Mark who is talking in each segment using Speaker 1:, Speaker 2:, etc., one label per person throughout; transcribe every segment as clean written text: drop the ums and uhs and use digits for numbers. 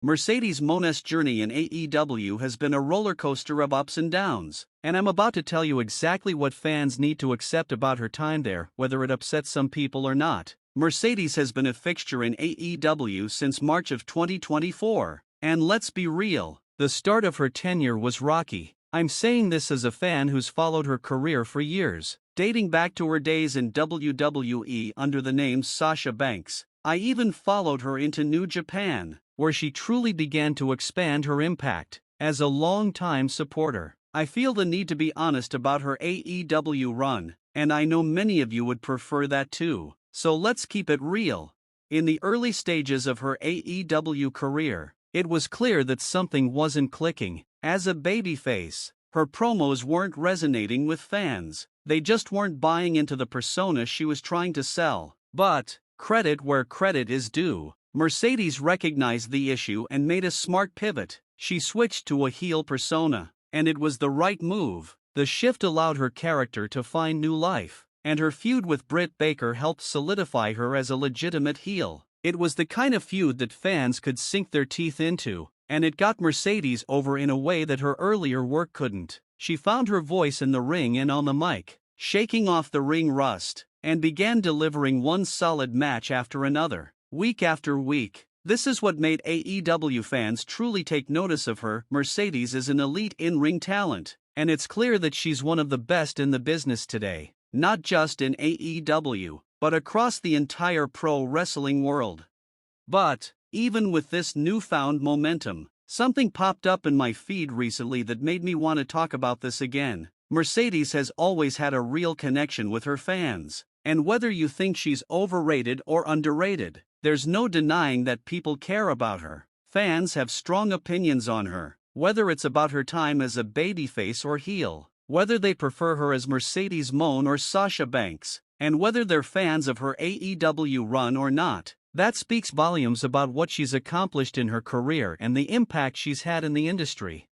Speaker 1: Mercedes Moné's journey in AEW has been a roller coaster of ups and downs, and I'm about to tell you exactly what fans need to accept about her time there, whether it upsets some people or not. Mercedes has been a fixture in AEW since March of 2024, and let's be real, the start of her tenure was rocky. I'm saying this as a fan who's followed her career for years, dating back to her days in WWE under the name Sasha Banks. I even followed her into New Japan, where she truly began to expand her impact. As a long-time supporter, I feel the need to be honest about her AEW run, and I know many of you would prefer that too. So let's keep it real. In the early stages of her AEW career, it was clear that something wasn't clicking. As a babyface, her promos weren't resonating with fans. They just weren't buying into the persona she was trying to sell. But credit where credit is due. Mercedes recognized the issue and made a smart pivot. She switched to a heel persona, and it was the right move. The shift allowed her character to find new life, and her feud with Britt Baker helped solidify her as a legitimate heel. It was the kind of feud that fans could sink their teeth into, and it got Mercedes over in a way that her earlier work couldn't. She found her voice in the ring and on the mic, shaking off the ring rust, and began delivering one solid match after another, week after week. This is what made AEW fans truly take notice of her. Mercedes is an elite in-ring talent, and it's clear that she's one of the best in the business today, not just in AEW, but across the entire pro wrestling world. But even with this newfound momentum, something popped up in my feed recently that made me want to talk about this again. Mercedes has always had a real connection with her fans, and whether you think she's overrated or underrated, there's no denying that people care about her. Fans have strong opinions on her, whether it's about her time as a babyface or heel, whether they prefer her as Mercedes Moné or Sasha Banks, and whether they're fans of her AEW run or not. That speaks volumes about what she's accomplished in her career and the impact she's had in the industry.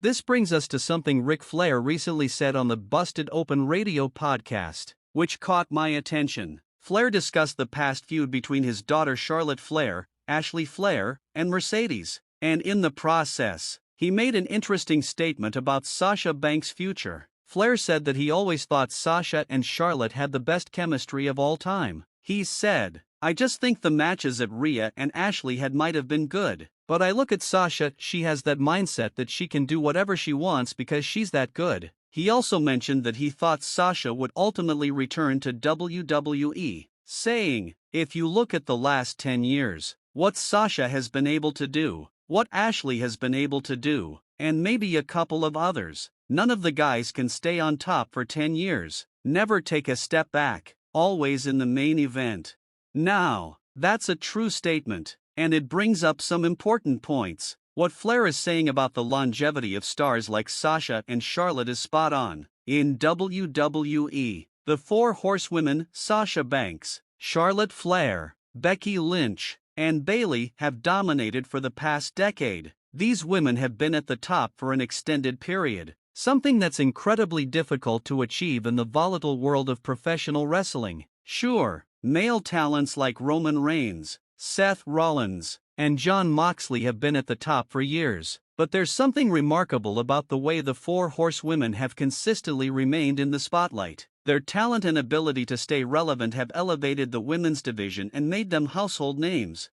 Speaker 1: This brings us to something Ric Flair recently said on the Busted Open Radio podcast, which caught my attention. Flair discussed the past feud between his daughter Charlotte Flair, Ashley Flair, and Mercedes, and in the process, he made an interesting statement about Sasha Banks' future. Flair said that he always thought Sasha and Charlotte had the best chemistry of all time. He said, "I just think the matches that Rhea and Ashley might have been good, but I look at Sasha, she has that mindset that she can do whatever she wants because she's that good." He also mentioned that he thought Sasha would ultimately return to WWE, saying, "If you look at the last 10 years, what Sasha has been able to do, what Ashley has been able to do, and maybe a couple of others, none of the guys can stay on top for 10 years, never take a step back, always in the main event." Now, that's a true statement, and it brings up some important points. What Flair is saying about the longevity of stars like Sasha and Charlotte is spot on. In WWE, the four horsewomen, Sasha Banks, Charlotte Flair, Becky Lynch, and Bayley, have dominated for the past decade. These women have been at the top for an extended period, something that's incredibly difficult to achieve in the volatile world of professional wrestling. Sure, male talents like Roman Reigns, Seth Rollins, and Jon Moxley have been at the top for years, but there's something remarkable about the way the four horsewomen have consistently remained in the spotlight. Their talent and ability to stay relevant have elevated the women's division and made them household names.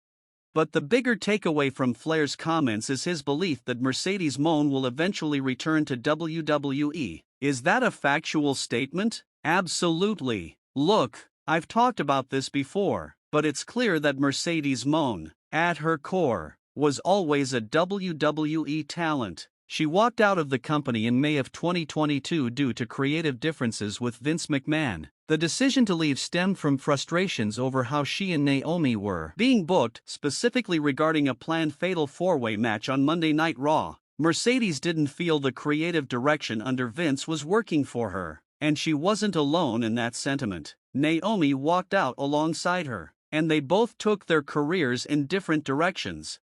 Speaker 1: But the bigger takeaway from Flair's comments is his belief that Mercedes Moné will eventually return to WWE. Is that a factual statement? Absolutely. Look, I've talked about this before, but it's clear that Mercedes Moné, at her core, was always a WWE talent. She walked out of the company in May of 2022 due to creative differences with Vince McMahon. The decision to leave stemmed from frustrations over how she and Naomi were being booked, specifically regarding a planned fatal four-way match on Monday Night Raw. Mercedes didn't feel the creative direction under Vince was working for her, and she wasn't alone in that sentiment. Naomi walked out alongside her, and they both took their careers in different directions.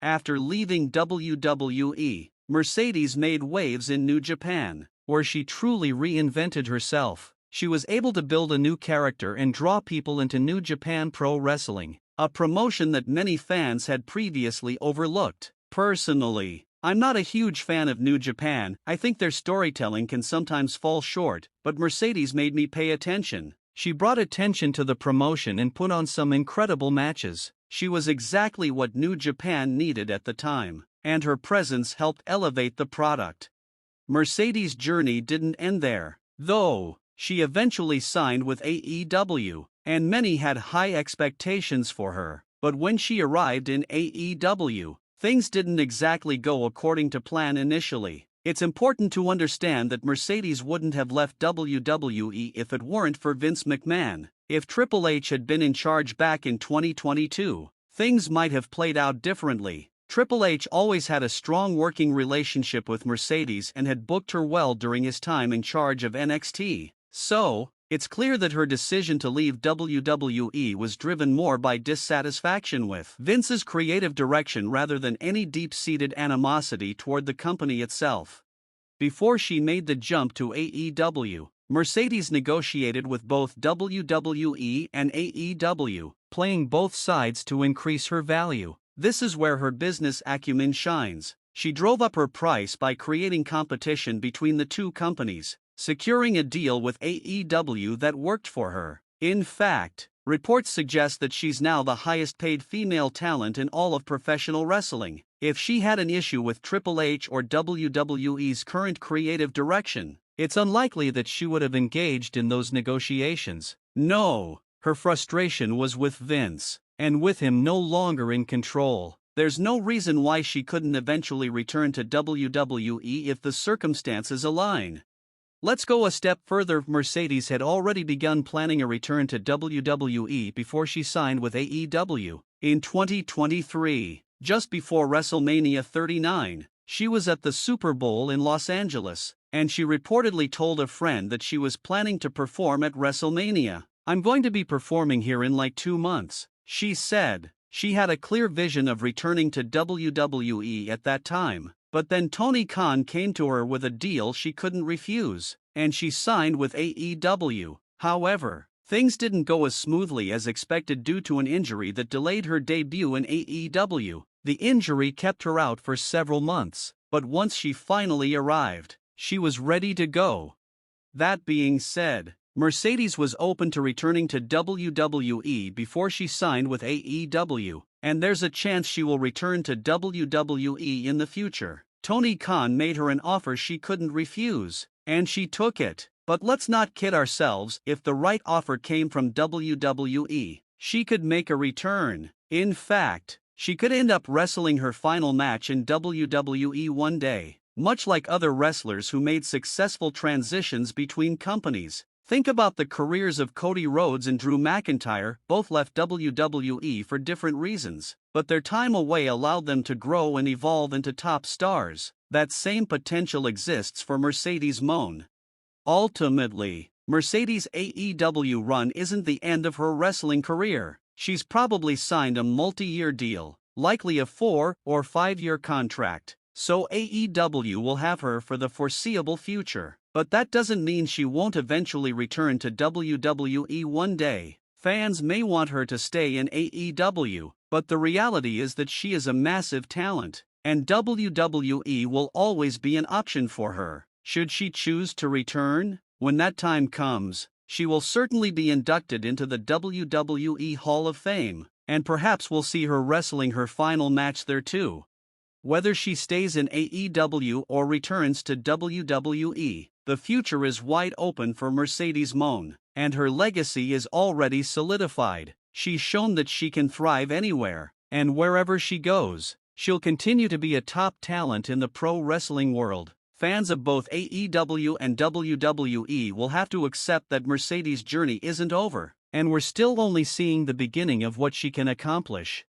Speaker 1: After leaving WWE, Mercedes made waves in New Japan, where she truly reinvented herself. She was able to build a new character and draw people into New Japan Pro Wrestling. a promotion that many fans had previously overlooked. Personally, I'm not a huge fan of New Japan. I think their storytelling can sometimes fall short, but Mercedes made me pay attention. She brought attention to the promotion and put on some incredible matches. She was exactly what New Japan needed at the time, and her presence helped elevate the product. Mercedes' journey didn't end there, though. She eventually signed with AEW, and many had high expectations for her. But when she arrived in AEW, things didn't exactly go according to plan initially. It's important to understand that Mercedes wouldn't have left WWE if it weren't for Vince McMahon. If Triple H had been in charge back in 2022, things might have played out differently. Triple H always had a strong working relationship with Mercedes and had booked her well during his time in charge of NXT. So, it's clear that her decision to leave WWE was driven more by dissatisfaction with Vince's creative direction rather than any deep-seated animosity toward the company itself. Before she made the jump to AEW, Mercedes negotiated with both WWE and AEW, playing both sides to increase her value. This is where her business acumen shines. She drove up her price by creating competition between the two companies, securing a deal with AEW that worked for her. In fact, reports suggest that she's now the highest-paid female talent in all of professional wrestling. If she had an issue with Triple H or WWE's current creative direction, it's unlikely that she would have engaged in those negotiations. No, her frustration was with Vince, and with him no longer in control. There's no reason why she couldn't eventually return to WWE if the circumstances align. Let's go a step further. Mercedes had already begun planning a return to WWE before she signed with AEW. In 2023, just before WrestleMania 39, she was at the Super Bowl in Los Angeles, and she reportedly told a friend that she was planning to perform at WrestleMania. "I'm going to be performing here in like 2 months," she said. She had a clear vision of returning to WWE at that time. But then Tony Khan came to her with a deal she couldn't refuse, and she signed with AEW. However, things didn't go as smoothly as expected due to an injury that delayed her debut in AEW. The injury kept her out for several months, but once she finally arrived, she was ready to go. That being said, Mercedes was open to returning to WWE before she signed with AEW, and there's a chance she will return to WWE in the future. Tony Khan made her an offer she couldn't refuse, and she took it. But let's not kid ourselves, if the right offer came from WWE, she could make a return. In fact, she could end up wrestling her final match in WWE one day, much like other wrestlers who made successful transitions between companies. Think about the careers of Cody Rhodes and Drew McIntyre. Both left WWE for different reasons, but their time away allowed them to grow and evolve into top stars. That same potential exists for Mercedes Moné. Ultimately, Mercedes' AEW run isn't the end of her wrestling career. She's probably signed a multi-year deal, likely a 4- or 5-year contract, so AEW will have her for the foreseeable future. But that doesn't mean she won't eventually return to WWE one day. Fans may want her to stay in AEW, but the reality is that she is a massive talent, and WWE will always be an option for her. Should she choose to return? When that time comes, she will certainly be inducted into the WWE Hall of Fame, and perhaps we'll see her wrestling her final match there too. Whether she stays in AEW or returns to WWE, the future is wide open for Mercedes Moné, and her legacy is already solidified. She's shown that she can thrive anywhere, and wherever she goes, she'll continue to be a top talent in the pro wrestling world. Fans of both AEW and WWE will have to accept that Mercedes' journey isn't over, and we're still only seeing the beginning of what she can accomplish.